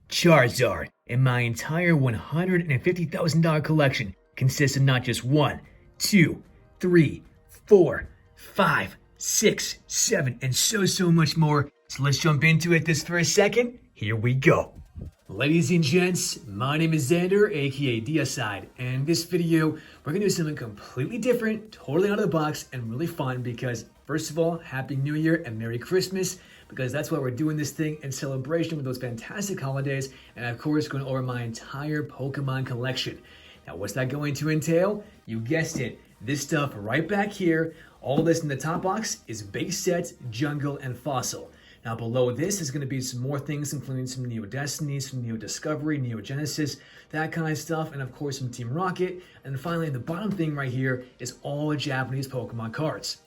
Charizard, and my entire $150,000 collection consists of not just one, two, three, four, five, six, seven, and so much more. So let's jump into it this first second. Here we go. Ladies and gents, my name is Xander, aka Diaside, and in this video, we're gonna do something completely different, totally out of the box, and really fun because, first of all, Happy New Year and Merry Christmas, because that's why we're doing this thing in celebration with those fantastic holidays, and of course, going over my entire Pokemon collection. Now, what's that going to entail? You guessed it, this stuff right back here. All this in the top box is base sets, jungle, and fossil. Now below this is going to be some more things, including some Neo Destiny, some Neo Discovery, Neo Genesis, that kind of stuff, and of course some Team Rocket. And finally, the bottom thing right here is all the Japanese Pokemon cards.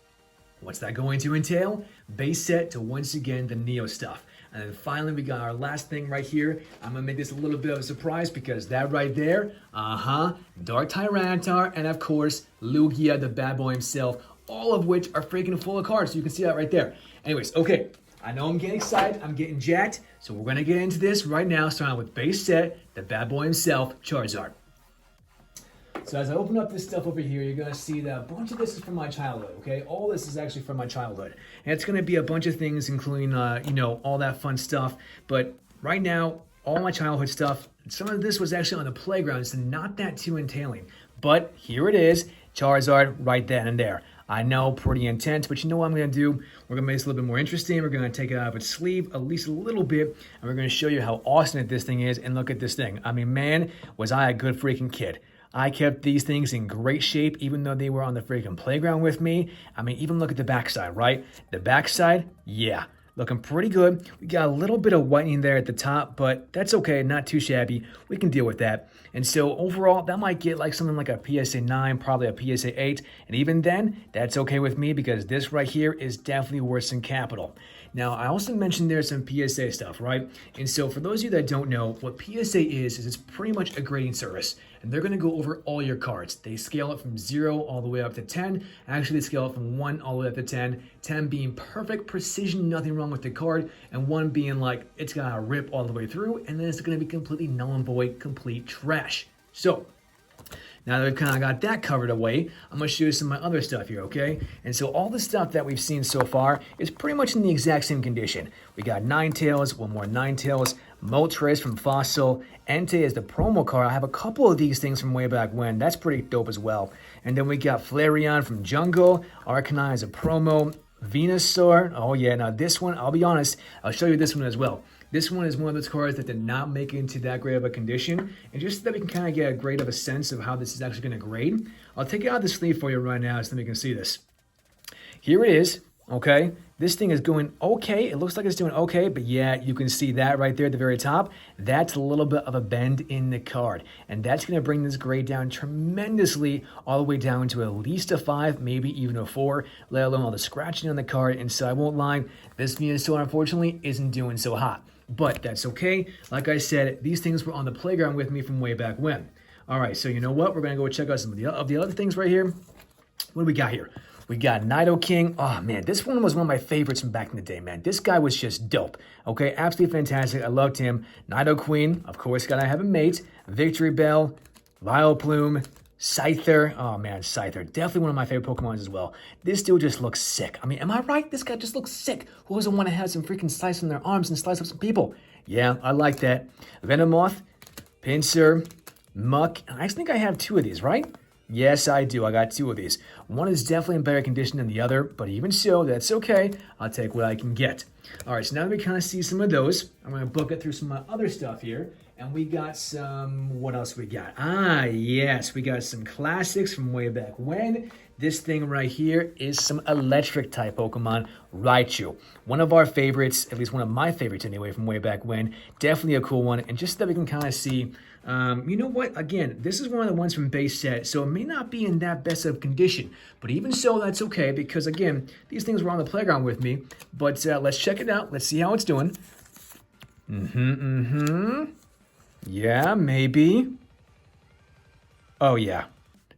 What's that going to entail? Base set to, once again, the Neo stuff. And then finally, we got our last thing right here. I'm going to make this a little bit of a surprise because that right there, Dark Tyranitar, and of course, Lugia, the bad boy himself, all of which are freaking full of cards. So you can see that right there. Anyways, okay. I know I'm getting excited, I'm getting jacked, so we're gonna get into this right now, starting with base set, the bad boy himself, Charizard. So as I open up this stuff over here, you're gonna see that a bunch of this is from my childhood, okay? All this is actually from my childhood. And it's gonna be a bunch of things, including, all that fun stuff. But right now, all my childhood stuff, some of this was actually on the playground, so not that too entailing. But here it is, Charizard right then and there. I know, pretty intense, but you know what I'm going to do? We're going to make this a little bit more interesting. We're going to take it out of its sleeve at least a little bit, and we're going to show you how awesome this thing is. And look at this thing. I mean, man, was I a good freaking kid. I kept these things in great shape, even though they were on the freaking playground with me. I mean, even look at the backside, right? The backside, yeah. Looking pretty good. We got a little bit of whitening there at the top, but that's okay, not too shabby. We can deal with that. And so overall, that might get like something like a PSA 9, probably a PSA 8. And even then, that's okay with me because this right here is definitely worse than Capital. Now, I also mentioned there's some PSA stuff, right? And so for those of you that don't know, what PSA is it's pretty much a grading service. And they're going to go over all your cards. They scale it from 0 all the way up to 10. Actually, they scale it from 1 all the way up to 10. 10 being perfect precision, nothing wrong with the card. And 1 being like, it's going to rip all the way through. And then it's going to be completely null and void, complete trash. So, now that we've kind of got that covered away, I'm going to show you some of my other stuff here, okay? And so all the stuff that we've seen so far is pretty much in the exact same condition. We got Ninetales, one more Ninetales, Moltres from Fossil, Entei is the promo card. I have a couple of these things from way back when. That's pretty dope as well. And then we got Flareon from Jungle, Arcanine is a promo, Venusaur, oh yeah, now this one, I'll be honest, I'll show you this one as well. This one is one of those cards that did not make it into that great of a condition. And just so that we can kind of get a great of a sense of how this is actually going to grade, I'll take it out of the sleeve for you right now so that we can see this. Here it is, okay? This thing is going okay. It looks like it's doing okay, but yeah, you can see that right there at the very top. That's a little bit of a bend in the card. And that's going to bring this grade down tremendously, all the way down to at least a 5, maybe even a 4, let alone all the scratching on the card. And so I won't lie, this Venusaur unfortunately isn't doing so hot. But that's okay. Like I said, these things were on the playground with me from way back when. All right, so you know what? We're going to go check out some of the other things right here. What do we got here? We got Nidoking. Oh, man, this one was one of my favorites from back in the day, man. This guy was just dope. Okay, absolutely fantastic. I loved him. Nidoqueen, of course, got to have a mate. Victory Bell, Vileplume, Scyther. Oh, man, Scyther. Definitely one of my favorite Pokemon as well. This dude just looks sick. I mean, am I right? This guy just looks sick. Who doesn't want to have some freaking slice on their arms and slice up some people? Yeah, I like that. Venomoth, Pinsir, Muck. I think I have 2 of these, right? Yes, I do. I got 2 of these. One is definitely in better condition than the other, but even so, that's okay. I'll take what I can get. All right, so now that we kind of see some of those, I'm going to book it through some of my other stuff here. And we got some, what else we got? Ah, yes, we got some classics from way back when. This thing right here is some electric type Pokemon, Raichu. One of our favorites, at least one of my favorites anyway, from way back when. Definitely a cool one. And just so that we can kind of see, you know what? Again, this is one of the ones from base set, so it may not be in that best of condition. But even so, that's okay, because again, these things were on the playground with me. But let's check it out. Let's see how it's doing. Yeah, maybe. Oh, yeah.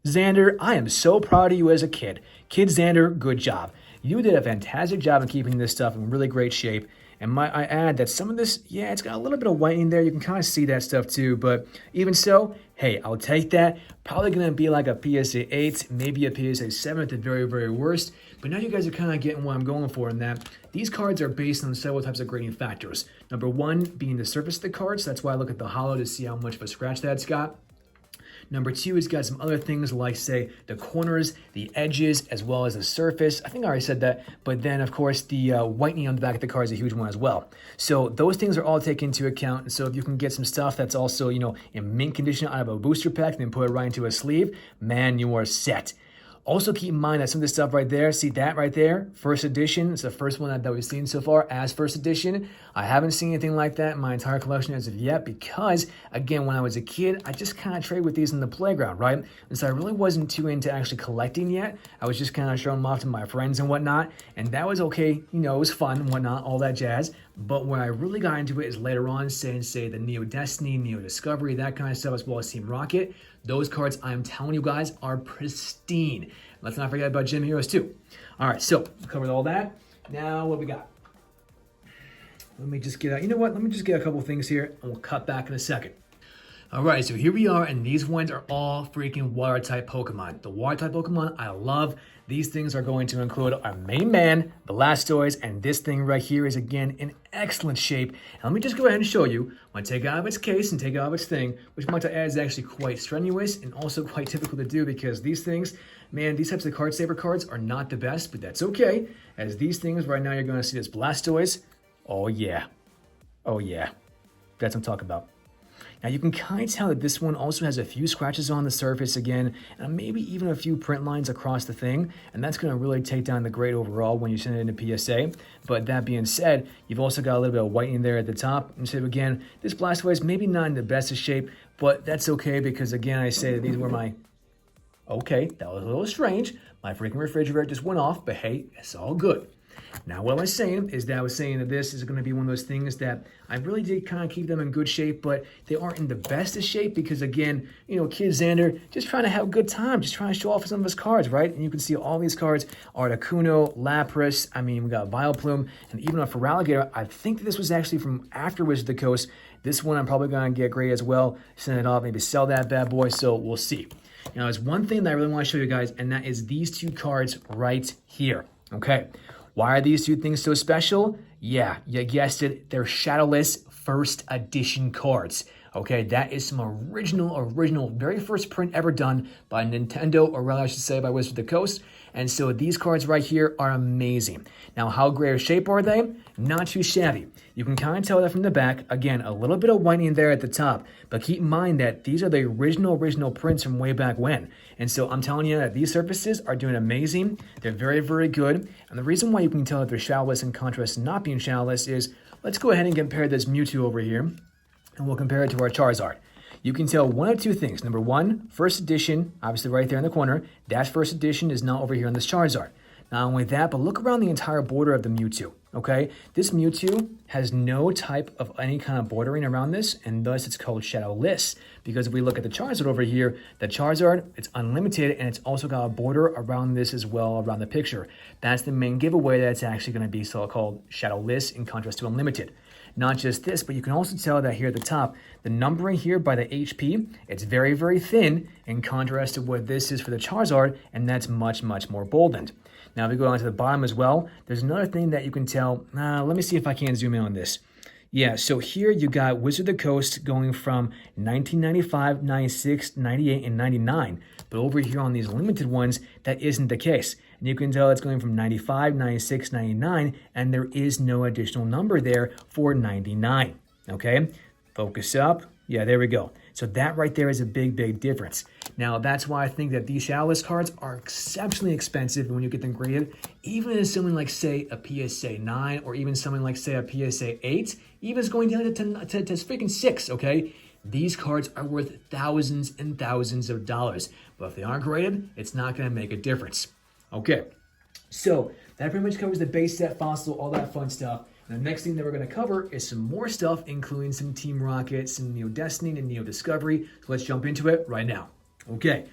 Xander, I am so proud of you as a kid. Kid Xander, good job. You did a fantastic job of keeping this stuff in really great shape. And might I add that some of this, yeah, it's got a little bit of whitening there. You can kind of see that stuff too. But even so, hey, I'll take that. Probably going to be like a PSA 8, maybe a PSA 7 at the very, very worst. But now you guys are kind of getting what I'm going for in that these cards are based on several types of grading factors. Number one being the surface of the card. So that's why I look at the hollow to see how much of a scratch that's got. Number two, it's got some other things like, say, the corners, the edges, as well as the surface. I think I already said that. But then, of course, the whitening on the back of the card is a huge one as well. So those things are all taken into account. And so if you can get some stuff that's also, in mint condition out of a booster pack and then put it right into a sleeve, man, you are set. Also keep in mind that some of this stuff right there, see that right there, first edition, it's the first one that we've seen so far as first edition. I haven't seen anything like that in my entire collection as of yet because, again, when I was a kid, I just kind of trade with these in the playground, right? And so I really wasn't too into actually collecting yet. I was just kind of showing them off to my friends and whatnot, and that was okay, it was fun and whatnot, all that jazz. But where I really got into it is later on, say the Neo Destiny, Neo Discovery, that kind of stuff, as well as Team Rocket. Those cards, I'm telling you guys, are pristine. Let's not forget about Gym Heroes too. All right, so we covered all that. Now what we got? Let me just get out. You know what? Let me just get a couple things here, and we'll cut back in a second. All right, so here we are, and these ones are all freaking water-type Pokemon. The water-type Pokemon I love. These things are going to include our main man, Blastoise, and this thing right here is, again, in excellent shape. And let me just go ahead and show you. I'm going to take it out of its case and take it out of its thing, which might add is actually quite strenuous and also quite difficult to do because these things, man, these types of card saver cards are not the best, but that's okay. As these things right now, you're going to see this Blastoise. Oh, yeah. Oh, yeah. That's what I'm talking about. Now you can kind of tell that this one also has a few scratches on the surface again, and maybe even a few print lines across the thing, and that's going to really take down the grade overall when you send it into PSA. But that being said, you've also got a little bit of whitening there at the top. And so again, this Blastoise maybe not in the best of shape, but that's okay because again, I say that these were my... Okay, that was a little strange. My freaking refrigerator just went off, but hey, it's all good. Now, what I was saying is that I was saying that this is going to be one of those things that I really did kind of keep them in good shape, but they aren't in the best of shape because, again, Kid Xander just trying to have a good time, just trying to show off some of his cards, right? And you can see all these cards, Articuno, Lapras, we got Vileplume, and even a Feraligatr. I think that this was actually from after Wizard of the Coast. This one I'm probably going to get great as well, send it off, maybe sell that bad boy, so we'll see. Now, there's one thing that I really want to show you guys, and that is these two cards right here, okay? Why are these two things so special? Yeah, you guessed it. They're shadowless first edition cards. Okay, that is some original, very first print ever done by Nintendo, or rather I should say by Wizard of the Coast. And so these cards right here are amazing. Now, how great of shape are they? Not too shabby. You can kind of tell that from the back. Again, a little bit of whitening there at the top, but keep in mind that these are the original prints from way back when. And so I'm telling you that these surfaces are doing amazing. They're very, very good. And the reason why you can tell that they're shadowless in contrast to not being shadowless is, let's go ahead and compare this Mewtwo over here, and we'll compare it to our Charizard. You can tell one of two things. Number one, first edition, obviously right there in the corner. That first edition is not over here on this Charizard. Not only that, but look around the entire border of the Mewtwo, okay? This Mewtwo has no type of any kind of bordering around this, and thus it's called shadowless. Because if we look at the Charizard over here, the Charizard, it's unlimited, and it's also got a border around this as well, around the picture. That's the main giveaway that it's actually going to be so-called shadowless in contrast to unlimited. Not just this, but you can also tell that here at the top, the numbering here by the HP, it's very, very thin in contrast to what this is for the Charizard, and that's much, much more boldened. Now, if we go down to the bottom as well, there's another thing that you can tell. Let me see if I can zoom in on this. Yeah, so here you got Wizard of the Coast going from 1995, 96, 98, and 99. But over here on these limited ones, that isn't the case. And you can tell it's going from 95, 96, 99, and there is no additional number there for 99. Okay, focus up. Yeah, there we go. So that right there is a big, big difference. Now, that's why I think that these shadowless cards are exceptionally expensive when you get them graded. Even as something like, say, a PSA 9 or even something like, say, a PSA 8, even is going down to freaking 6, okay? These cards are worth thousands and thousands of dollars. But if they aren't graded, it's not going to make a difference. Okay, so that pretty much covers the base set, fossil, all that fun stuff. And the next thing that we're going to cover is some more stuff, including some Team Rocket, some Neo Destiny, and Neo Discovery. So let's jump into it right now. Okay,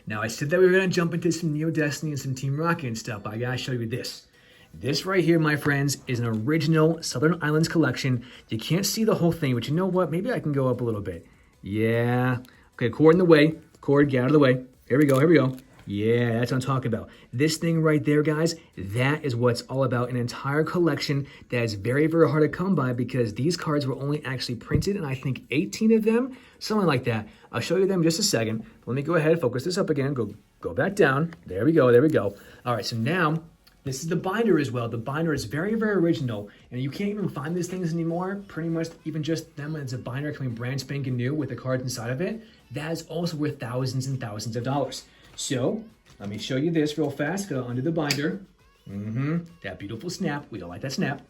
now I said that we were going to jump into some Neo Destiny and some Team Rocket and stuff, but I got to show you this. This right here, my friends, is an original Southern Islands collection. You can't see the whole thing, but you know what? Maybe I can go up a little bit. Yeah. Okay, cord in the way. Cord, get out of the way. Here we go, here we go. Yeah, that's what I'm talking about. This thing right there, guys, that is what's all about. An entire collection that is very, very hard to come by because these cards were only actually printed in, I think, 18 of them, something like that. I'll show you them in just a second. Let me go ahead, focus this up again. Go back down. There we go, there we go. All right, so now, this is the binder as well. The binder is very, very original, and you can't even find these things anymore. Pretty much even just them as a binder coming brand spanking new with the cards inside of it. That is also worth thousands and thousands of dollars. So, let me show you this real fast. Go under the binder. That beautiful snap. We don't like that snap.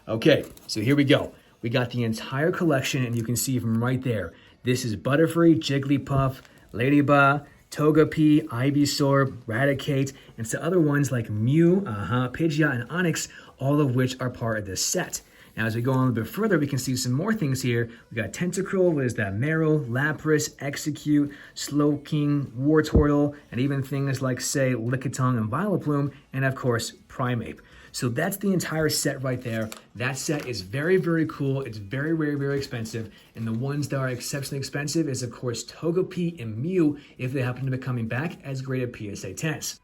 Okay, so here we go. We got the entire collection, and you can see from right there. This is Butterfree, Jigglypuff, Ladybug, Togepi, Ivysaur, Raticate, and some other ones like Mew, Pidgeot, and Onix, all of which are part of this set. Now, as we go on a little bit further, we can see some more things here. We got Tentacruel, what is that? Meryl, Lapras, Execute, Slowking, Wartortle, and even things like, say, Lickitung and Vileplume, and of course, Primeape. So that's the entire set right there. That set is very, very cool. It's very, very, very expensive. And the ones that are exceptionally expensive is, of course, Togepi and Mew, if they happen to be coming back as graded PSA 10s.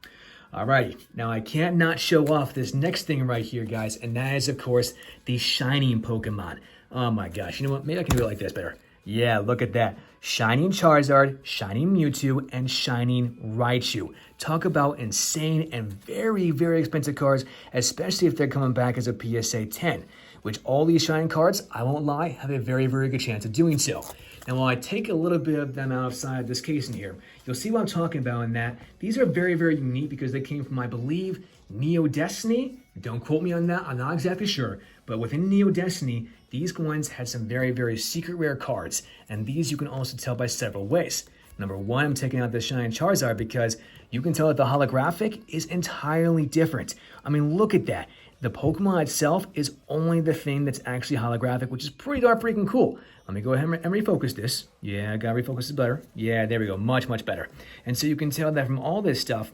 Alrighty, now I can't not show off this next thing right here, guys, and that is, of course, the Shining Pokemon. Oh my gosh, you know what? Maybe I can do it like this better. Yeah, look at that. Shining Charizard, Shining Mewtwo, and Shining Raichu. Talk about insane and very, very expensive cards, especially if they're coming back as a PSA 10, which all these Shining cards, I won't lie, have a very, very good chance of doing so. And while I take a little bit of them outside this case in here, you'll see what I'm talking about in that these are very, very unique because they came from, I believe, Neo Destiny. Don't quote me on that, I'm not exactly sure. But within Neo Destiny, these ones had some very, very secret rare cards. And these you can also tell by several ways. Number one, I'm taking out the Shining Charizard because you can tell that the holographic is entirely different. I mean, look at that. The Pokemon itself is only the thing that's actually holographic, which is pretty darn freaking cool. Let me go ahead and refocus this. Yeah, I gotta refocus it better. Yeah, there we go, much, much better. And so you can tell that from all this stuff,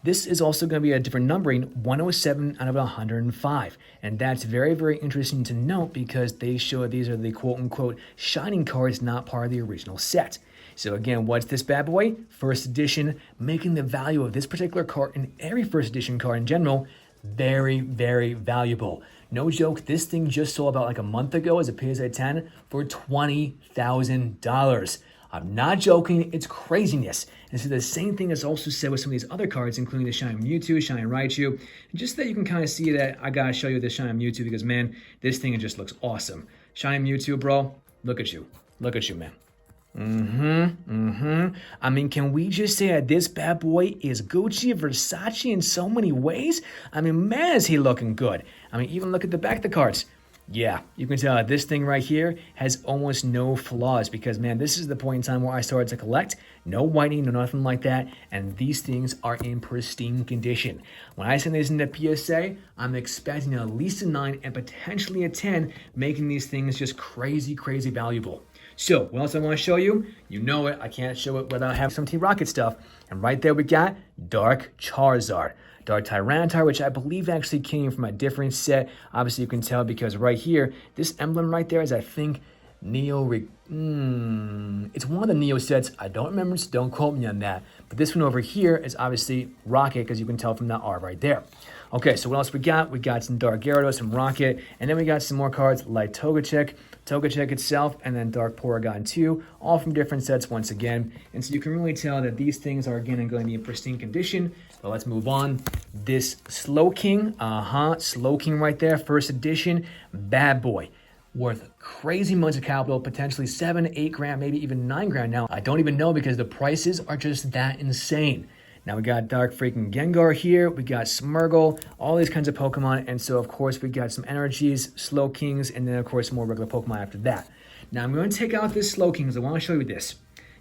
this is also going to be a different numbering, 107 out of 105. And that's very, very interesting to note because they show these are the quote-unquote Shining cards, not part of the original set. So again, what's this bad boy? First edition, making the value of this particular card and every first edition card in general very, very valuable. No joke, this thing just sold about like a month ago as a PSA 10 for $20,000. I'm not joking, it's craziness. And so the same thing is also said with some of these other cards, including the Shining Mewtwo, Shining Raichu. And just that you can kind of see that I gotta show you the Shining Mewtwo because, man, this thing just looks awesome. Shining Mewtwo, bro, look at you. Look at you, man. I mean, can we just say that this bad boy is Gucci, Versace in so many ways? I mean, man, is he looking good. I mean, even look at the back of the cards. Yeah, you can tell that this thing right here has almost no flaws because, man, this is the point in time where I started to collect. No whitening, no nothing like that, and these things are in pristine condition. When I send these into PSA, I'm expecting at least a 9 and potentially a 10, making these things just crazy, crazy valuable. So, what else I want to show you? You know it, I can't show it without having some T-Rocket stuff. And right there we got Dark Charizard. Dark Tyranitar, which I believe actually came from a different set. Obviously, you can tell because right here, this emblem right there is, I think, Neo... it's one of the Neo sets. I don't remember, so don't quote me on that. But this one over here is obviously Rocket, because you can tell from that R right there. Okay, so what else we got? We got some Dark Gyarados, some Rocket, and then we got some more cards like Togetic itself, and then Dark Porygon 2, all from different sets once again. And so you can really tell that these things are, again, going to be in pristine condition. But let's move on. This Slowking, Slowking right there, first edition, bad boy. Worth crazy amounts of capital, potentially 7, 8 grand, maybe even 9 grand now. I don't even know because the prices are just that insane. Now we got Dark freaking Gengar here, we got Smeargle, all these kinds of Pokemon, and so of course we got some Energies, Slowkings, and then of course more regular Pokemon after that. Now I'm going to take out this Slowkings, I want to show you this.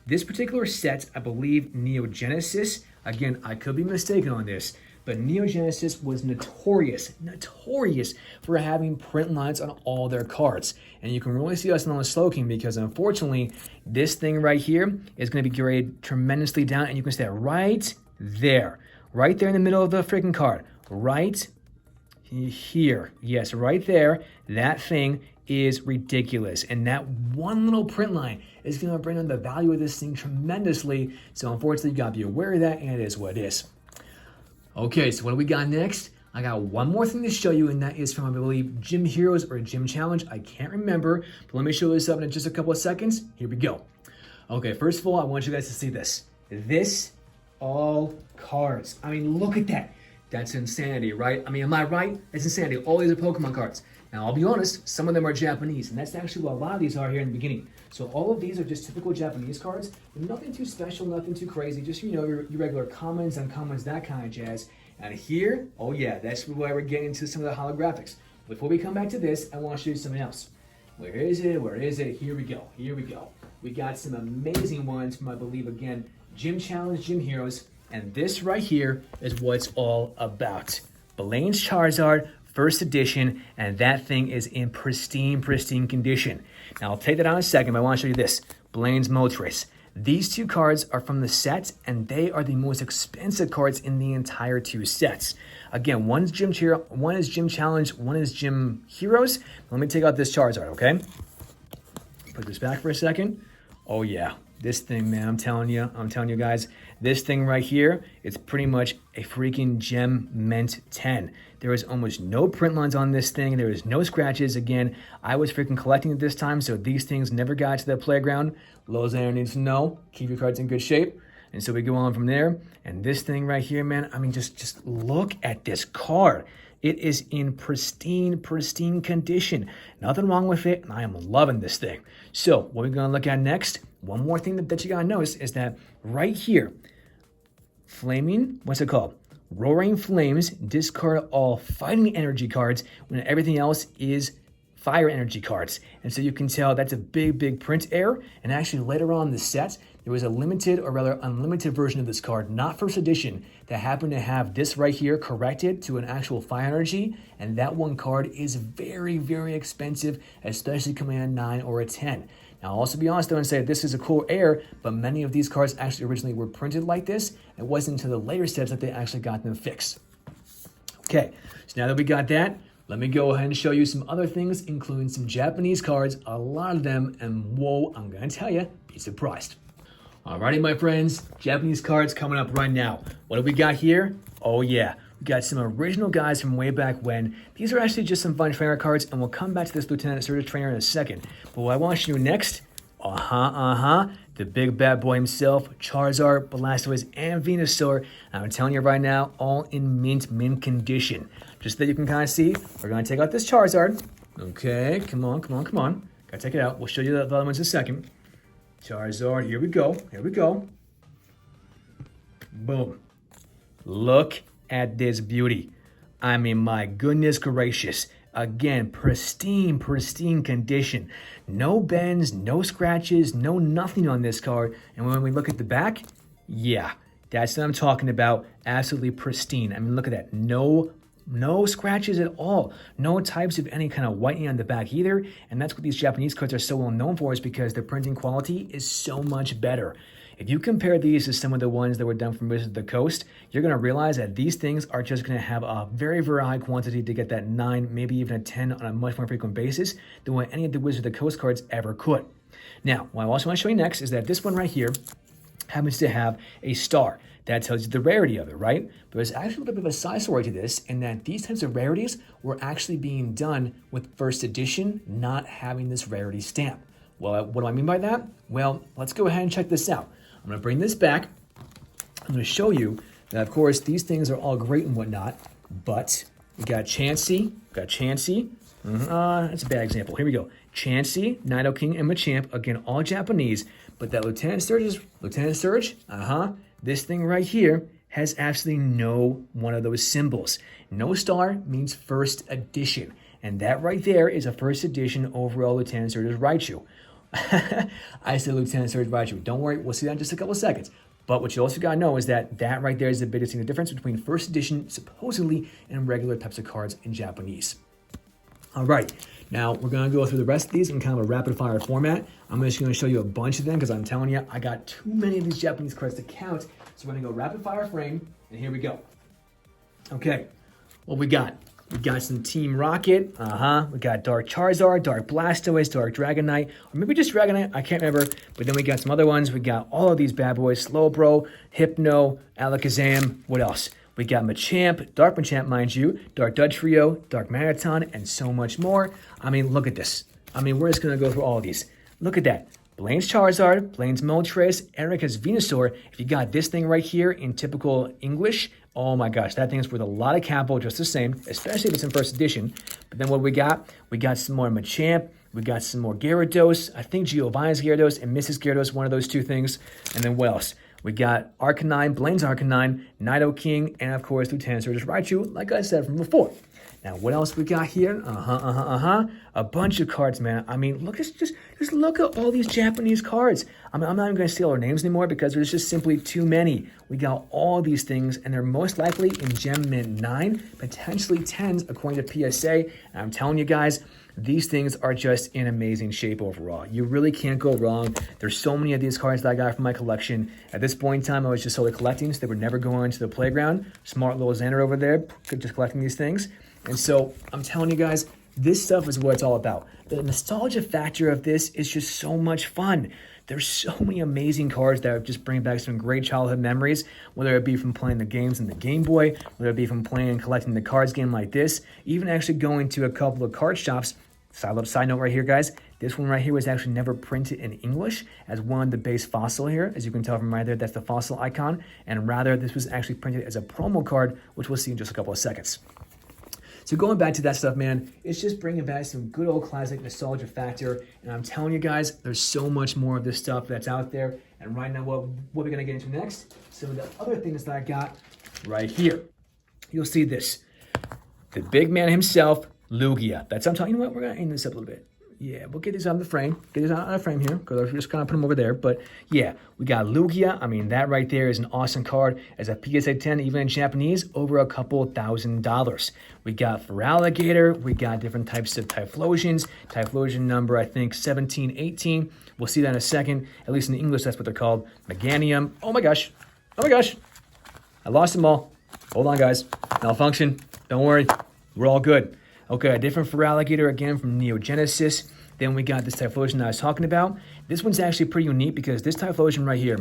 This particular set, I believe Neo Genesis, again, I could be mistaken on this, but Neo Genesis was notorious for having print lines on all their cards. And you can really see us on the Slowking because unfortunately, this thing right here is going to be graded tremendously down, and you can see that right there in the middle of the freaking card. right here. Yes, right there. That thing is ridiculous. And that one little print line is going to bring down the value of this thing tremendously. So unfortunately, you got to be aware of that, and it is what it is. Okay, so what do we got next? I got one more thing to show you, and that is from, I believe, Gym Heroes or Gym Challenge. I can't remember, but let me show this up in just a couple of seconds. Here we go. Okay, first of all, I want you guys to see this. This, all cards. I mean, look at that. That's insanity, right? I mean, am I right? That's insanity. All these are Pokemon cards. Now, I'll be honest, some of them are Japanese, and that's actually what a lot of these are here in the beginning. So all of these are just typical Japanese cards. Nothing too special, nothing too crazy. Just, you know, your regular commons, uncommons, that kind of jazz. And here, oh yeah, that's where we're getting into some of the holographics. Before we come back to this, I want to show you something else. Where is it? Where is it? Here we go. Here we go. We got some amazing ones from, I believe, again, Gym Challenge, Gym Heroes. And this right here is what it's all about. Blaine's Charizard, first edition, and that thing is in pristine condition. Now, I'll take that out in a second, but I want to show you this. Blaine's Moltres. These two cards are from the set, and they are the most expensive cards in the entire two sets. Again, one is Gym Challenge, one is Gym Heroes. Let me take out this Charizard, okay? Put this back for a second. Oh yeah, this thing, man, I'm telling you guys, this thing right here, it's pretty much a freaking gem meant 10. There is almost no print lines on this thing. There is no scratches. Again, I was freaking collecting it this time, so these things never got to the playground. Lozano needs to know, keep your cards in good shape. And so we go on from there. And this thing right here, man, I mean, just look at this card. It is in pristine condition. Nothing wrong with it, and I am loving this thing. So what we're gonna look at next, one more thing that you gotta notice is that right here, what's it called? Roaring Flames, discard all fighting energy cards when everything else is fire energy cards. And so you can tell that's a big print error. And actually later on in the set, there was a limited or rather unlimited version of this card, not first edition, that happened to have this right here corrected to an actual fire energy. And that one card is very expensive, especially coming in a 9 or a 10. Now, I'll also be honest though and say this is a cool error, but many of these cards actually originally were printed like this. It wasn't until the later sets that they actually got them fixed. Okay, so now that we got that, let me go ahead and show you some other things, including some Japanese cards, a lot of them, and whoa, I'm gonna tell you, be surprised. Alrighty, my friends, Japanese cards coming up right now. What do we got here? Oh yeah, we got some original guys from way back when. These are actually just some fun trainer cards, and we'll come back to this Lieutenant Surge trainer in a second. But what I want you to do next, the big bad boy himself, Charizard, Blastoise, and Venusaur. I'm telling you right now, all in mint condition. Just so that you can kind of see, we're going to take out this Charizard. Okay, come on. Gotta take it out. We'll show you the other ones in a second. Charizard, here we go. Boom. Look at this beauty. I mean, my goodness gracious. Again, pristine condition. No bends, no scratches, no nothing on this card. And when we look at the back, yeah, that's what I'm talking about. Absolutely pristine. I mean, look at that. No scratches at all. No types of any kind of whitening on the back either. And that's what these Japanese cards are so well known for, is because their printing quality is so much better. If you compare these to some of the ones that were done from Wizards of the Coast, you're going to realize that these things are just going to have a very high quantity to get that 9, maybe even a 10 on a much more frequent basis than what any of the Wizards of the Coast cards ever could. Now, what I also want to show you next is that this one right here happens to have a star. That tells you the rarity of it, right? But there's actually a little bit of a side story to this, in that these types of rarities were actually being done with first edition, not having this rarity stamp. Well, what do I mean by that? Well, let's go ahead and check this out. I'm going to bring this back. I'm going to show you that, of course, these things are all great and whatnot, but we got Chansey. That's a bad example. Here we go. Chansey, Nidoking, and Machamp, again, all Japanese, but that Lieutenant Surge, this thing right here has absolutely no one of those symbols. No star means first edition, and that right there is a first edition overall Lieutenant Surge's Raichu. I said Lieutenant Surge Raichu. Don't worry, we'll see that in just a couple of seconds. But what you also gotta know is that right there is the biggest thing, the difference between first edition, supposedly, and regular types of cards in Japanese. All right, now we're gonna go through the rest of these in kind of a rapid fire format. I'm just gonna show you a bunch of them because I'm telling you, I got too many of these Japanese cards to count. So we're gonna go rapid fire frame, and here we go. Okay, What we got? We got some Team Rocket. We got Dark Charizard, Dark Blastoise, Dark Dragonite, or maybe just Dragonite. I can't remember. But then we got some other ones. We got all of these bad boys. Slowbro, Hypno, Alakazam. What else? We got Machamp, Dark Machamp, mind you, Dark Dugtrio, Dark Marathon, and so much more. I mean, look at this. I mean, we're just going to go through all of these. Look at that. Blaine's Charizard, Blaine's Moltres, Erica's Venusaur. If you got this thing right here in typical English, oh my gosh, that thing's worth a lot of capital just the same, especially if it's in first edition. But then what we got? We got some more Machamp. We got some more Gyarados. I think Giovanni's Gyarados and Mrs. Gyarados, one of those two things. And then what else? We got Arcanine, Blaine's Arcanine, Nidoking, and of course Lieutenant Surge's Raichu, like I said from before. Now, what else we got here? A bunch of cards, man. I mean, look, just look at all these Japanese cards. I mean, I'm not even going to steal our names anymore because there's just simply too many. We got all these things, and they're most likely in Gem Mint 9, potentially 10s, according to PSA. And I'm telling you guys, these things are just in amazing shape overall. You really can't go wrong. There's so many of these cards that I got from my collection. At this point in time, I was just solely collecting, so they would never go into the playground. Smart little Xander over there, just collecting these things. And so I'm telling you guys, this stuff is what it's all about. The nostalgia factor of this is just so much fun. There's so many amazing cards that just bring back some great childhood memories, whether it be from playing the games in the Game Boy, whether it be from playing and collecting the cards game like this, even actually going to a couple of card shops. Side note right here, guys. This one right here was actually never printed in English as one of the base fossil here. As you can tell from right there, that's the fossil icon. And rather, this was actually printed as a promo card, which we'll see in just a couple of seconds. So going back to that stuff, man, it's just bringing back some good old classic nostalgia factor. And I'm telling you guys, there's so much more of this stuff that's out there. And right now, what we're going to get into next, some of the other things that I got right here. You'll see this. The big man himself, Lugia. That's I'm telling you what, we're going to aim this up a little bit. Yeah, we'll get these on the frame. Get these on the frame here, because we're just going to put them over there. But yeah, we got Lugia. I mean, that right there is an awesome card. As a PSA 10, even in Japanese, over a couple $1,000. We got Feraligatr. We got different types of Typhlosions. Typhlosion number, I think, 17, 18. We'll see that in a second. At least in English, that's what they're called. Meganium. Oh my gosh. Oh my gosh. I lost them all. Hold on, guys. Malfunction. Don't worry. We're all good. Okay, a different Feraligatr again from Neo Genesis. Then we got this Typhlosion that I was talking about. This one's actually pretty unique because this Typhlosion right here,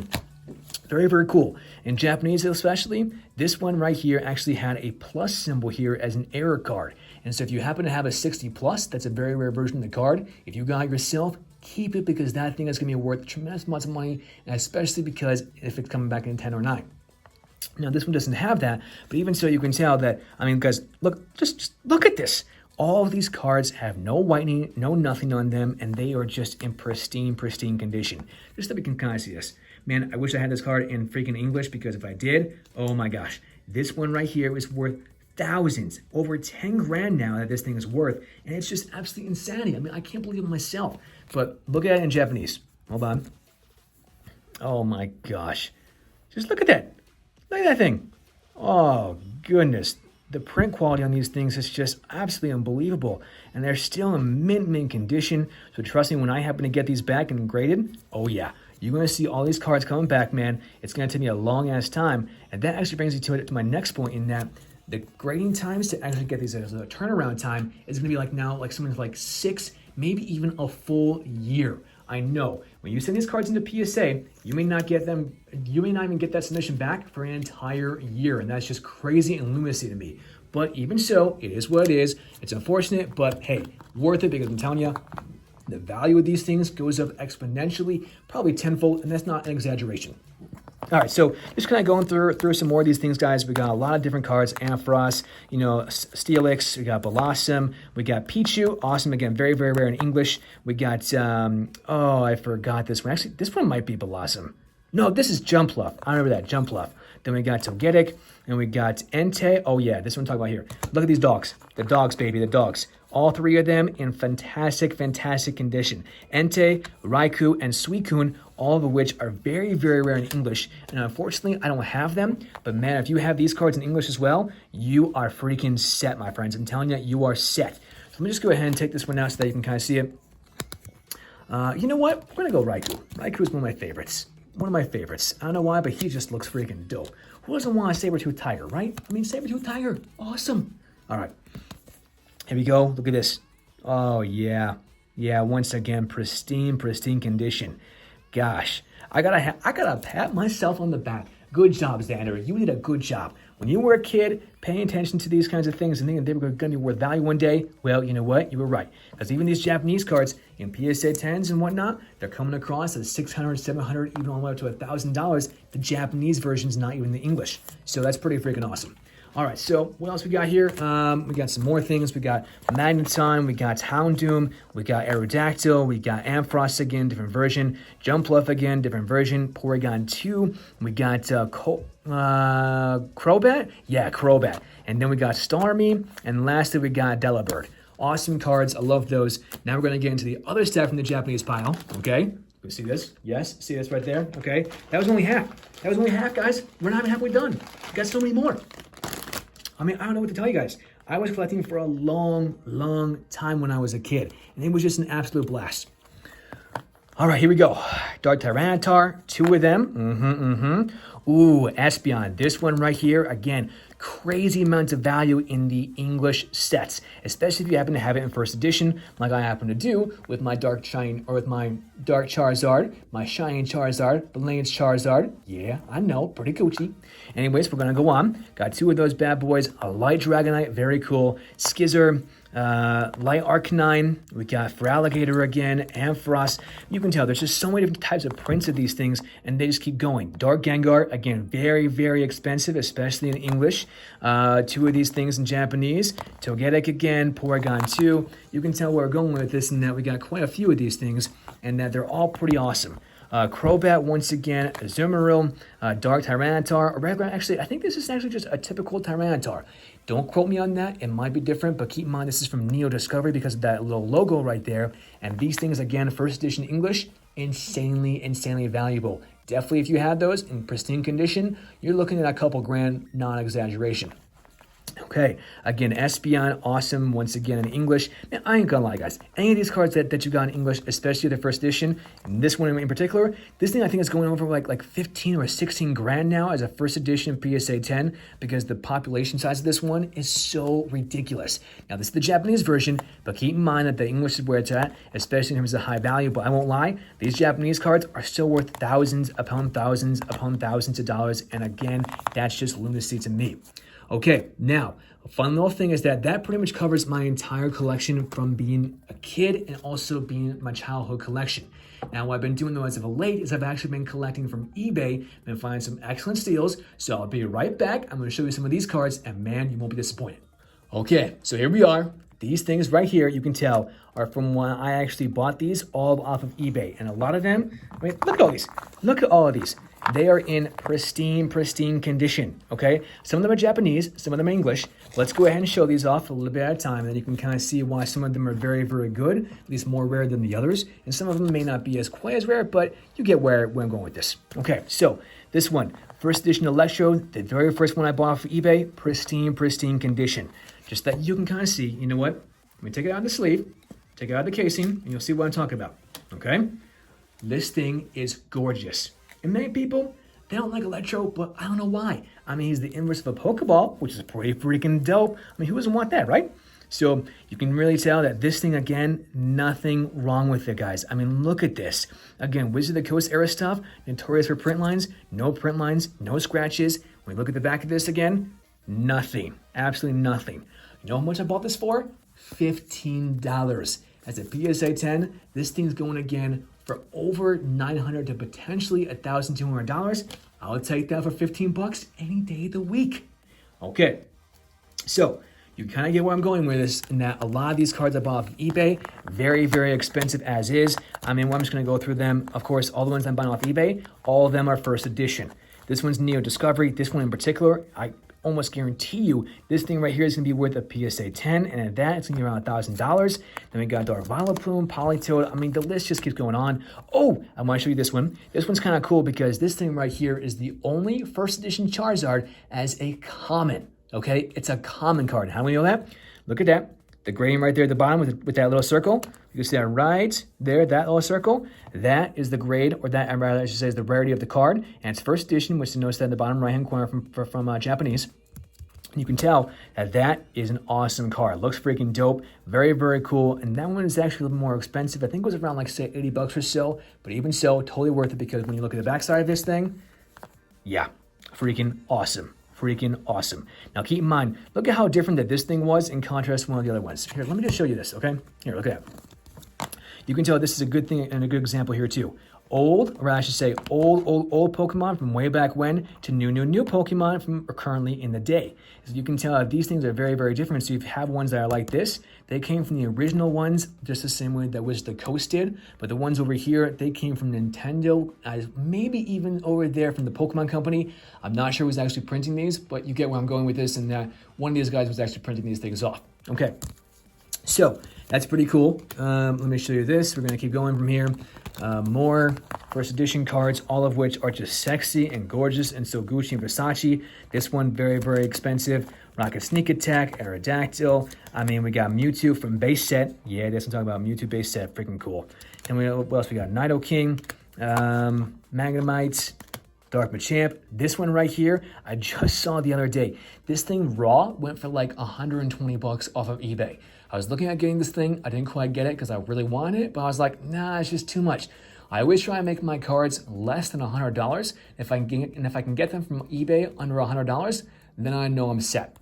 very, very cool. In Japanese especially, this one right here actually had a plus symbol here as an error card. And so if you happen to have a 60 plus, that's a very rare version of the card. If you got it yourself, keep it because that thing is going to be worth tremendous amounts of money, and especially because if it's coming back in 10 or 9. Now, this one doesn't have that, but even so, you can tell that, I mean, guys, look, just look at this. All of these cards have no whitening, no nothing on them, and they are just in pristine condition. Just so we can kind of see this. Man, I wish I had this card in freaking English, because if I did, oh my gosh. This one right here is worth thousands, over 10 grand now that this thing is worth, and it's just absolutely insanity. I mean, I can't believe it myself. But look at it in Japanese. Hold on. Oh my gosh. Just look at that. Look at that thing. Oh, goodness. The print quality on these things is just absolutely unbelievable. And they're still in mint condition. So trust me, when I happen to get these back and graded, oh yeah, you're going to see all these cards coming back, man. It's going to take me a long-ass time. And that actually brings me to my next point, in that the grading times to actually get these as a turnaround time is going to be like now, like something like 6, maybe even a full year. I know when you send these cards into PSA, you may not get them, you may not even get that submission back for an entire year. And that's just crazy and lunacy to me. But even so, it is what it is. It's unfortunate, but hey, worth it, because I'm telling you, the value of these things goes up exponentially, probably tenfold, and that's not an exaggeration. All right, so just kind of going through some more of these things, guys. We got a lot of different cards. Ampharos, Steelix, we got Blossom, we got Pichu, awesome, again, very, very rare in English. We got, oh, I forgot this one. Actually, this one might be Blossom. No, this is Jumpluff. I remember that, Jumpluff. Then we got Togetic, and we got Entei. Oh, yeah, this one I'm talking about here. Look at these dogs. The dogs, baby, the dogs. All three of them in fantastic condition. Entei, Raikou, and Suicune, all of which are very, very rare in English. And unfortunately, I don't have them. But man, if you have these cards in English as well, you are freaking set, my friends. I'm telling you, you are set. So let me just go ahead and take this one out so that you can kind of see it. You know what? We're going to go Raikou. Raikou is one of my favorites. One of my favorites. I don't know why, but he just looks freaking dope. Who doesn't want a saber-tooth tiger, right? I mean, saber-tooth tiger, awesome. All right, here we go. Look at this. Oh, yeah. Yeah, once again, pristine condition. Gosh, I gotta pat myself on the back. Good job, Xander. You did a good job. When you were a kid, paying attention to these kinds of things and thinking they were going to be worth value one day, well, you know what? You were right. Because even these Japanese cards in PSA 10s and whatnot, they're coming across at $600, $700, even all the way up to $1,000. The Japanese version's not even the English. So that's pretty freaking awesome. All right, so what else we got here? We got some more things. We got Magneton, we got Houndoom, we got Aerodactyl, we got Ampharos again, different version. Jumpluff again, different version. Porygon 2, we got Crobat? Yeah, Crobat. And then we got Starmie, and lastly we got Delibird. Awesome cards, I love those. Now we're gonna get into the other stuff from the Japanese pile, okay? You see this? Yes, see this right there, okay? That was only half. That was only half, guys. We're not even halfway done. We got so many more. I mean, I don't know what to tell you guys. I was collecting for a long time when I was a kid, and it was just an absolute blast. All right, here we go. Dark Tyranitar, 2 of them. Ooh, Espeon. This one right here, again, crazy amounts of value in the English sets, especially if you happen to have it in first edition, like I happen to do with my Dark Shine, or with my Dark Charizard, my Shiny Charizard, Blaine's Charizard. Yeah, I know, pretty Gucci. Anyways, we're gonna go on. Got 2 of those bad boys. A Light Dragonite, very cool. Skizzer, Light Arcanine, we got Feraligatr again, Ampharos. You can tell there's just so many different types of prints of these things, and they just keep going. Dark Gengar, again, very expensive, especially in English. 2 of these things in Japanese. Togetic again, Porygon 2. You can tell where we're going with this, and that we got quite a few of these things, and that they're all pretty awesome. Crobat once again, Azumarill, Dark Tyranitar, actually, I think this is actually just a typical Tyranitar. Don't quote me on that, it might be different, but keep in mind this is from Neo Discovery because of that little logo right there. And these things, again, first edition English, insanely valuable. Definitely if you had those in pristine condition, you're looking at a couple grand, non-exaggeration. Okay, again, Espeon, awesome, once again in English. Man, I ain't gonna lie, guys. Any of these cards that you got in English, especially the first edition, and this one in particular, this thing I think is going over like 15 or 16 grand now as a first edition PSA 10 because the population size of this one is so ridiculous. Now, this is the Japanese version, but keep in mind that the English is where it's at, especially in terms of high value, but I won't lie, these Japanese cards are still worth thousands upon thousands of dollars, and again, that's just lunacy to me. Okay, now, a fun little thing is that pretty much covers my entire collection from being a kid and also being my childhood collection. Now, what I've been doing though as of late is I've actually been collecting from eBay and finding some excellent steals. So I'll be right back. I'm going to show you some of these cards and man, you won't be disappointed. Okay, so here we are. These things right here, you can tell, are from when I actually bought these all off of eBay. And a lot of them, I mean, look at all these. Look at all of these. They are in pristine condition, okay? Some of them are Japanese, some of them are English. Let's go ahead and show these off a little bit at a time, and then you can kind of see why some of them are very good, at least more rare than the others, and some of them may not be as quite as rare, but you get where I'm going with this. Okay, so this one, first edition Electro, the very first one I bought off of eBay, pristine condition. Just that you can kind of see, you know what? Let me take it out of the sleeve, take it out of the casing, and you'll see what I'm talking about, okay? This thing is gorgeous. And many people, they don't like Electro, but I don't know why. I mean, he's the inverse of a Pokeball, which is pretty freaking dope. I mean, who doesn't want that, right? So you can really tell that this thing, again, nothing wrong with it, guys. I mean, look at this. Again, Wizard of the Coast era stuff, notorious for print lines, no scratches. When we look at the back of this again, nothing, absolutely nothing. You know how much I bought this for? $15. As a PSA 10, this thing's going again for over $900 to potentially $1,200. I'll take that for 15 bucks any day of the week. Okay, so you kind of get where I'm going with this, in that a lot of these cards I bought off of eBay, very expensive as is. I mean, I'm just going to go through them. Of course, all the ones I'm buying off eBay, all of them are first edition. This one's Neo Discovery. This one in particular, I almost guarantee you this thing right here is going to be worth a PSA 10, and at that, it's going to be around $1,000. Then we got Dark Vileplume, Politoed. I mean, the list just keeps going on. Oh, I want to show you this one. This one's kind of cool because this thing right here is the only first edition Charizard as a common, okay? It's a common card. How do we know that? Look at that. The grading right there at the bottom with that little circle. You can see that right there, that little circle. That is the grade, or that, rather, I should say, is the rarity of the card. And it's first edition, which you notice that in the bottom right-hand corner from Japanese. You can tell that that is an awesome card. Looks freaking dope. Very, very cool. And that one is actually a little more expensive. I think it was around like, say, 80 bucks or so. But even so, totally worth it because when you look at the backside of this thing, yeah, freaking awesome. Freaking awesome. Now keep in mind, look at how different that this thing was in contrast to one of the other ones. Here, let me just show you this, okay? Here, look at that. You can tell this is a good thing and a good example here too. Old, or I should say old Pokemon from way back when to new Pokemon from currently in the day. So you can tell that these things are very, very different. So you have ones that are like this. They came from the original ones, just the same way that Wizards of the Coast did. But the ones over here, they came from Nintendo, maybe even over there from the Pokemon Company. I'm not sure who's actually printing these, but you get where I'm going with this, and that one of these guys was actually printing these things off. Okay, so that's pretty cool. Let me show you this. We're gonna keep going from here. More first edition cards, all of which are just sexy and gorgeous, and so Gucci and Versace. This one very, very expensive. Rocket Sneak Attack, Aerodactyl. I mean, we got Mewtwo from base set. Yeah, that's what I'm talking about. Mewtwo base set, freaking cool. And what else we got? Nidoking, Magnemite, Dark Machamp. This one right here, I just saw the other day. This thing raw went for like 120 bucks off of eBay. I was looking at getting this thing. I didn't quite get it because I really wanted it, but I was like, nah, it's just too much. I always try and make my cards less than $100. If I can get them from eBay under $100, then I know I'm set.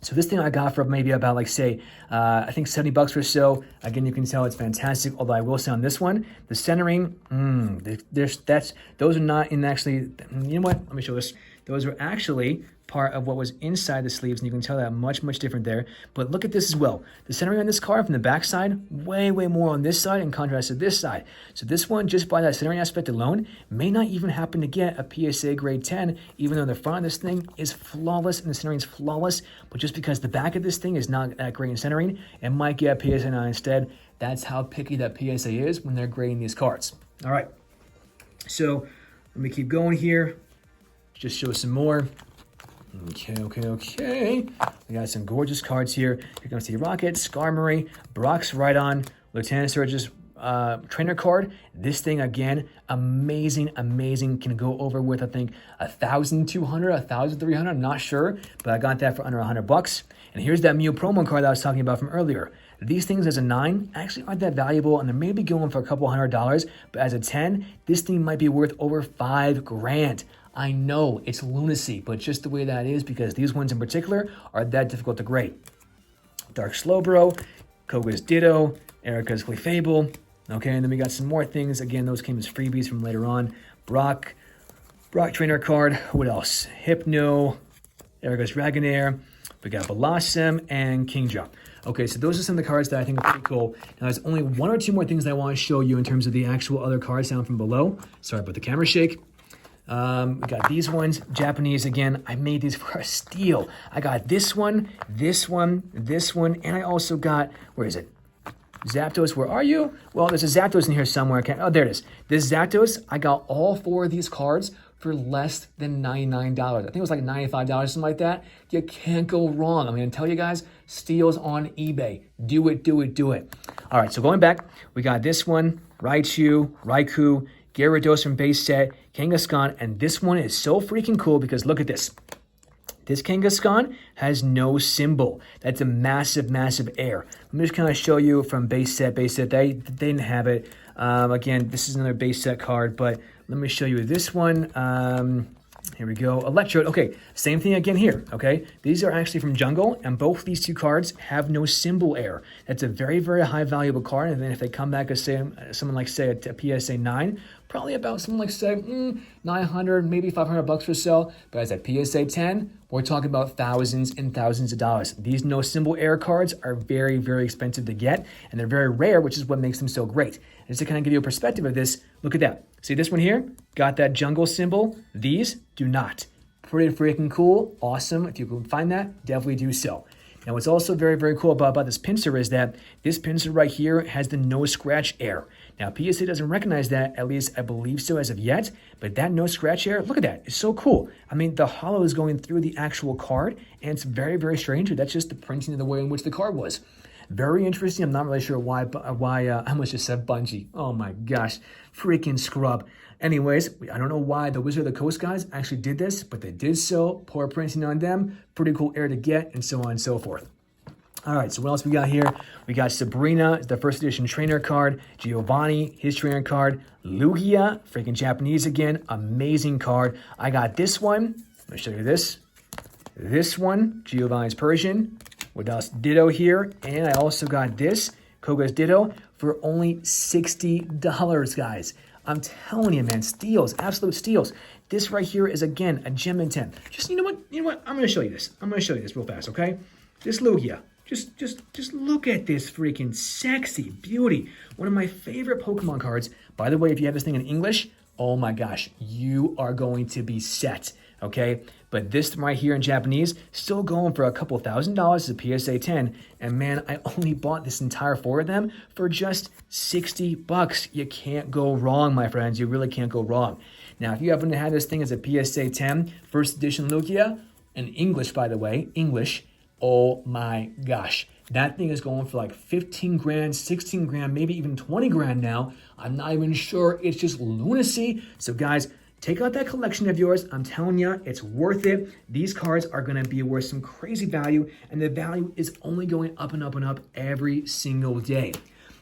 So this thing I got for maybe about like say, I think 70 bucks or so. Again, you can tell it's fantastic. Although I will say on this one, the centering, those are not in actually. You know what? Let me show this. Those are actually part of what was inside the sleeves, and you can tell that much different there. But look at this as well. The centering on this card from the back side, way more on this side in contrast to this side. So this one, just by that centering aspect alone, may not even happen to get a PSA grade 10, even though the front of this thing is flawless and the centering is flawless. But just because the back of this thing is not that great in centering, it might get a PSA 9 instead. That's how picky that PSA is when they're grading these cards. All right. So let me keep going here. Just show some more. Okay. We got some gorgeous cards here. You're going to see Rocket, Skarmory, Brock's Rhydon, Lieutenant Surge's trainer card. This thing, again, amazing. Can go over with, I think, 1,200, 1,300. I'm not sure, but I got that for under 100 bucks. And here's that Mew promo card that I was talking about from earlier. These things as a 9 actually aren't that valuable, and they're maybe going for a couple $100, but as a 10, this thing might be worth over $5,000. I know it's lunacy, but just the way that is because these ones in particular are that difficult to grade. Dark Slowbro, Koga's Ditto, Erica's Clefable. Okay, and then we got some more things. Again, those came as freebies from later on. Brock trainer card. What else? Hypno, Erica's Dragonair. We got Blossom and Kingdra. Okay, so those are some of the cards that I think are pretty cool. Now, there's only one or two more things that I want to show you in terms of the actual other cards down from below. Sorry about the camera shake. We got these ones, Japanese again. I made these for a steal. I got this one, and I also got, where is it? Zapdos, where are you? Well, there's a Zapdos in here somewhere. Oh, there it is. This Zapdos, I got all 4 of these cards for less than $99. I think it was like $95, something like that. You can't go wrong. I'm going to tell you guys, steals on eBay. Do it. All right, so going back, we got this one, Raikou, Gyarados from base set, Kangaskhan, and this one is so freaking cool because look at this. This Kangaskhan has no symbol. That's a massive air. Let me just kind of show you from base set. They didn't have it. Again, this is another base set card, but let me show you this one. Here we go. Electrode. Okay, same thing again here. Okay, these are actually from Jungle, and both these two cards have no symbol error. That's a very high valuable card. And then if they come back as say someone like say a PSA 9, probably about something like say 900, maybe 500 bucks or so. But as a PSA 10, we're talking about thousands and thousands of dollars. These no symbol error cards are very expensive to get, and they're very rare, which is what makes them so great. And just to kind of give you a perspective of this, look at that. See this one here? Got that jungle symbol. These do not. Pretty freaking cool. Awesome. If you can find that, definitely do so. Now, what's also very cool about this pincer is that this pincer right here has the no scratch air. Now, PSA doesn't recognize that, at least I believe so as of yet, but that no scratch air, look at that. It's so cool. I mean, the hollow is going through the actual card, and it's very strange. That's just the printing of the way in which the card was. Very interesting. I'm not really sure why I almost just said Bungie. Oh my gosh, freaking scrub. Anyways, I don't know why the Wizard of the Coast guys actually did this, but they did so. Poor printing on them. Pretty cool air to get, and so on and so forth. All right, so what else we got here? We got Sabrina, the first edition trainer card. Giovanni, his trainer card. Lugia, freaking Japanese again. Amazing card. I got this one. Let me show you this. This one, Giovanni's Persian. With us Ditto here. And I also got this, Koga's Ditto, for only $60, guys. I'm telling you, man, steals, absolute steals. This right here is, again, a gem in 10. Just, you know what? I'm going to show you this. I'm going to show you this real fast, okay? This Lugia. Just look at this freaking sexy beauty. One of my favorite Pokemon cards. By the way, if you have this thing in English, oh my gosh, you are going to be set, okay? But this right here in Japanese, still going for a couple $1,000 as a PSA 10. And man, I only bought this entire 4 of them for just $60. You can't go wrong, my friends. You really can't go wrong. Now, if you happen to have this thing as a PSA 10, first edition Lugia, in English, by the way, English, oh my gosh. That thing is going for like 15 grand, 16 grand, maybe even 20 grand now. I'm not even sure. It's just lunacy. So guys, take out that collection of yours. I'm telling you, it's worth it. These cards are going to be worth some crazy value, and the value is only going up and up and up every single day.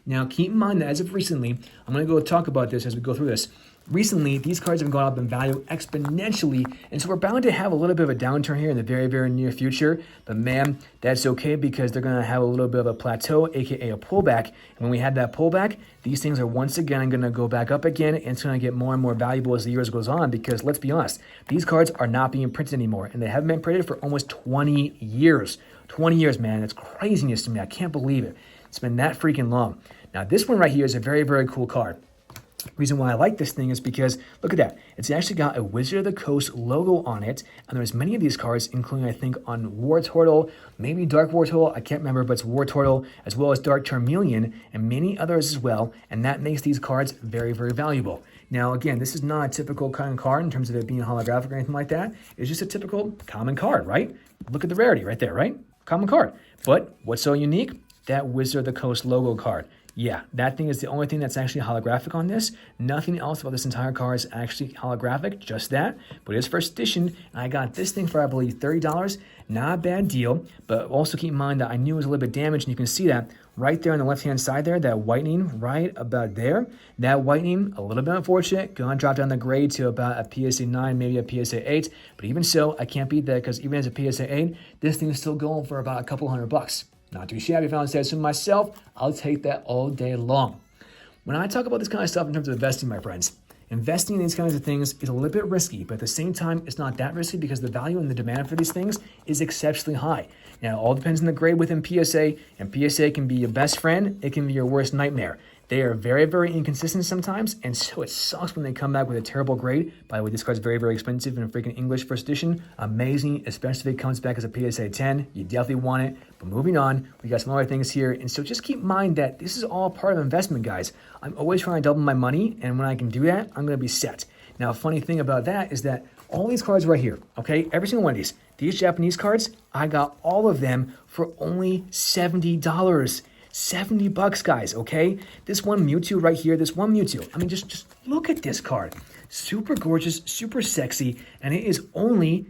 Now, keep in mind that as of recently, I'm going to go talk about this as we go through this. Recently, these cards have gone up in value exponentially, and so we're bound to have a little bit of a downturn here in the very, very near future. But man, that's okay because they're going to have a little bit of a plateau, aka a pullback. And when we have that pullback, these things are once again going to go back up again, and it's going to get more and more valuable as the years goes on because let's be honest, these cards are not being printed anymore, and they haven't been printed for almost 20 years. 20 years, man. It's craziness to me. I can't believe it. It's been that freaking long. Now, this one right here is a very, very cool card. Reason why I like this thing is because, look at that. It's actually got a Wizard of the Coast logo on it, and there's many of these cards, including, I think, on War Turtle, maybe Dark War Turtle, I can't remember, but it's War Turtle, as well as Dark Charmeleon, and many others as well, and that makes these cards very, very valuable. Now, again, this is not a typical kind of card in terms of it being holographic or anything like that. It's just a typical common card, right? Look at the rarity right there, right? Common card. But what's so unique? That Wizard of the Coast logo card. Yeah, that thing is the only thing that's actually holographic on this. Nothing else about this entire car is actually holographic, just that. But it is first edition, and I got this thing for, I believe, $30. Not a bad deal, but also keep in mind that I knew it was a little bit damaged, and you can see that right there on the left-hand side there, that whitening right about there. That whitening, a little bit unfortunate, gonna drop down the grade to about a PSA 9, maybe a PSA 8. But even so, I can't beat that because even as a PSA 8, this thing is still going for about a couple $100. Not too shabby if I say so myself. I'll take that all day long. When I talk about this kind of stuff in terms of investing, my friends, investing in these kinds of things is a little bit risky, but at the same time, it's not that risky because the value and the demand for these things is exceptionally high. Now, it all depends on the grade within PSA, and PSA can be your best friend. It can be your worst nightmare. They are very, very inconsistent sometimes, and so it sucks when they come back with a terrible grade. By the way, this card's very, very expensive in a freaking English first edition. Amazing, especially if it comes back as a PSA 10. You definitely want it. But moving on, we got some other things here. And so just keep in mind that this is all part of investment, guys. I'm always trying to double my money, and when I can do that, I'm going to be set. Now, a funny thing about that is that all these cards right here, okay, every single one of these Japanese cards, I got all of them for only $70. $70, guys, okay? This one Mewtwo right here, this one Mewtwo. I mean, just look at this card. Super gorgeous, super sexy, and it is only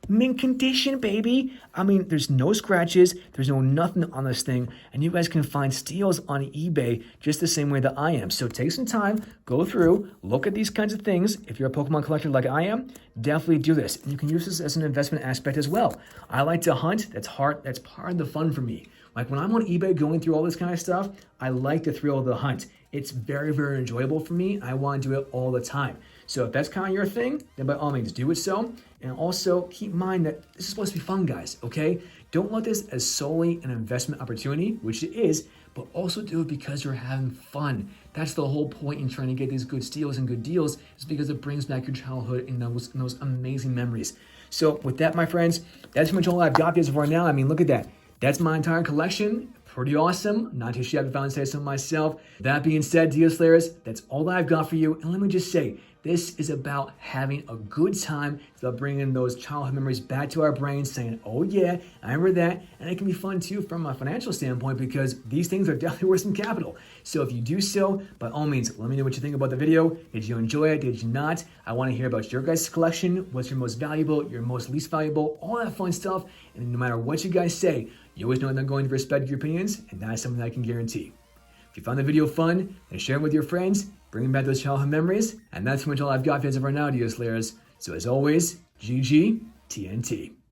mint condition, baby. I mean, there's no scratches, there's no nothing on this thing, and you guys can find steals on eBay just the same way that I am. So take some time, go through, look at these kinds of things. If you're a Pokemon collector like I am, definitely do this. And you can use this as an investment aspect as well. I like to hunt. That's part of the fun for me. Like when I'm on eBay going through all this kind of stuff, I like the thrill of the hunt. It's very, very enjoyable for me. I want to do it all the time. So if that's kind of your thing, then by all means do it so. And also keep in mind that this is supposed to be fun, guys, okay? Don't look at this as solely an investment opportunity, which it is, but also do it because you're having fun. That's the whole point in trying to get these good steals and good deals, is because it brings back your childhood and those amazing memories. So with that, my friends, that's pretty much all I've got as of right now. I mean, look at that. That's my entire collection. Pretty awesome. Not too shabby if I say so myself. That being said, Deal Slayers, that's all that I've got for you. And let me just say, This is about having a good time. It's about bringing those childhood memories back to our brains, saying, oh yeah, I remember that. And it can be fun too from a financial standpoint because these things are definitely worth some capital. So if you do so, by all means, let me know what you think about the video. Did you enjoy it? Did you not? I want to hear about your guys' collection. What's your most valuable, your most least valuable, all that fun stuff. And no matter what you guys say, you always know that I'm going to respect your opinions, and that's something I can guarantee. If you found the video fun, then share it with your friends, bring back those childhood memories, and that's pretty much all I've got for you as of right now, Dear Slayers. So as always, GG, TNT.